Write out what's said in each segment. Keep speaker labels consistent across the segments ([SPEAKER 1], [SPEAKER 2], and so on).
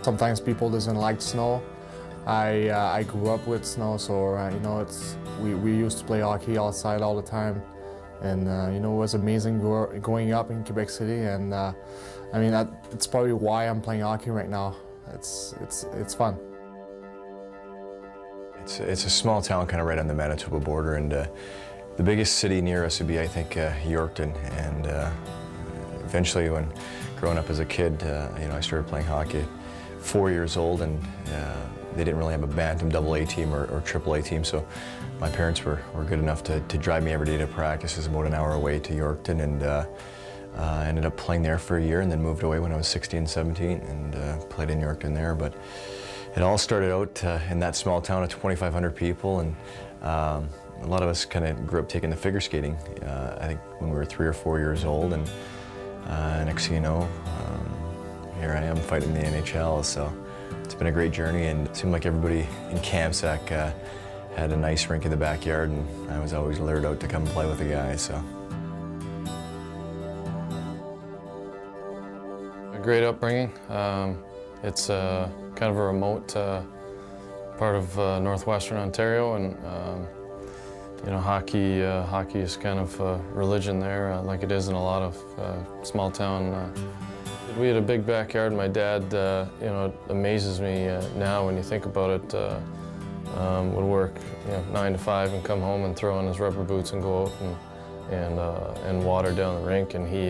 [SPEAKER 1] Sometimes people doesn't like snow. I grew up with snow, so you know, we used to play hockey outside all the time, and you know, it was amazing growing up in Quebec City. And I mean, it's probably why I'm playing hockey right now. It's fun.
[SPEAKER 2] It's a small town, kind of right on the Manitoba border, and the biggest city near us would be, I think, Yorkton. And eventually, when growing up as a kid, you know, I started playing hockey. 4 years old, and they didn't really have a Bantam AA team or AAA team, so my parents were good enough to drive me every day to practice. It was about an hour away to Yorkton, and I ended up playing there for a year and then moved away when I was 16, 17 and played in Yorkton there. But it all started out in that small town of 2,500 people, and a lot of us kind of grew up taking the figure skating, I think when we were 3 or 4 years old, and next thing you know, here I am fighting the NHL, so it's been a great journey, and it seemed like everybody in Kamsack had a nice rink in the backyard, and I was always lured out to come play with the guys. So.
[SPEAKER 3] A great upbringing. It's kind of a remote part of northwestern Ontario, and you know, hockey is kind of religion there, like it is in a lot of small town. We had a big backyard. My dad, you know, it amazes me now when you think about it. Would work, you know, 9 to 5 and come home and throw on his rubber boots and go out and water down the rink. And he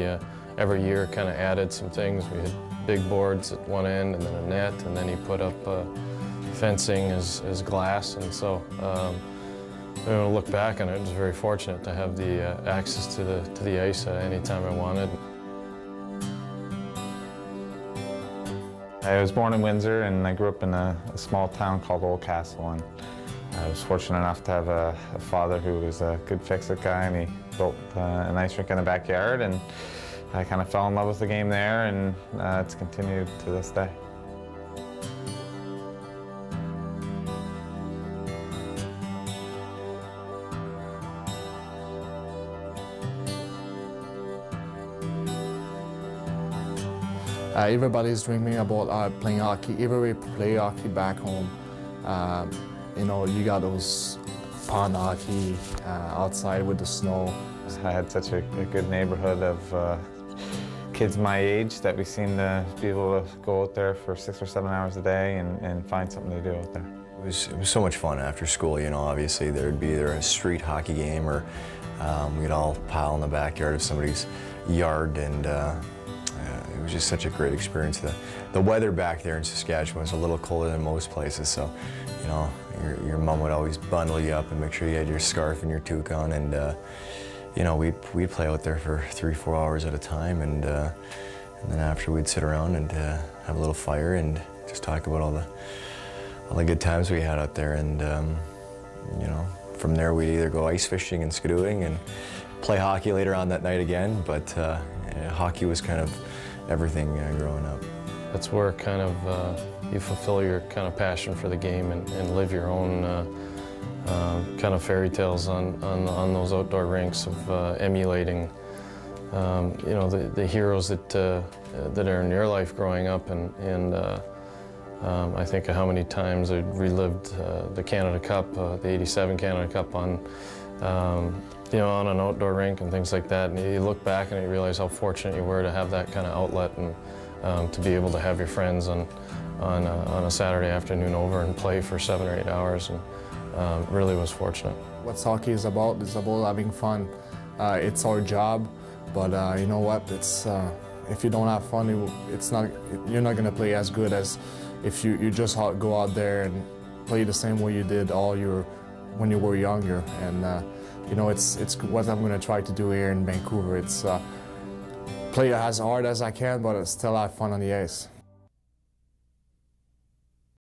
[SPEAKER 3] every year kind of added some things. We had big boards at one end and then a net, and then he put up fencing as glass. And so, you know, look back on it, I was very fortunate to have the access to the ice anytime I wanted.
[SPEAKER 4] I was born in Windsor, and I grew up in a small town called Oldcastle, and I was fortunate enough to have a father who was a good fix-it guy, and he built a nice rink in the backyard, and I kind of fell in love with the game there, and it's continued to this day.
[SPEAKER 1] Everybody's dreaming about playing hockey. Everybody play hockey back home. You know, you got those pond hockey outside with the snow.
[SPEAKER 4] I had such a good neighborhood of kids my age that we seemed to be able to go out there for 6 or 7 hours a day and find something to do out there.
[SPEAKER 2] It was so much fun after school, you know. Obviously there'd be either a street hockey game or we'd all pile in the backyard of somebody's yard, and it was just such a great experience. The weather back there in Saskatchewan was a little colder than most places, so you know, your mom would always bundle you up and make sure you had your scarf and your toque on, and you know, we'd play out there for 3-4 hours at a time, and then after we'd sit around and have a little fire and just talk about all the good times we had out there. And you know, from there we'd either go ice fishing and skidooing and play hockey later on that night again, but hockey was kind of everything growing up.
[SPEAKER 3] That's where kind of you fulfill your kind of passion for the game and live your own kind of fairy tales on those outdoor rinks of emulating you know, the heroes that are in your life growing up, and I think of how many times I relived the Canada Cup, the '87 Canada Cup on you know, on an outdoor rink and things like that. And you look back and you realize how fortunate you were to have that kind of outlet, and to be able to have your friends on a Saturday afternoon over and play for 7 or 8 hours, and really was fortunate.
[SPEAKER 1] What hockey is about having fun. It's our job, but you know what? It's if you don't have fun, you're not going to play as good as if you just go out there and play the same way you did when you were younger. And you know, it's what I'm going to try to do here in Vancouver. It's play as hard as I can, but still have fun on the ice.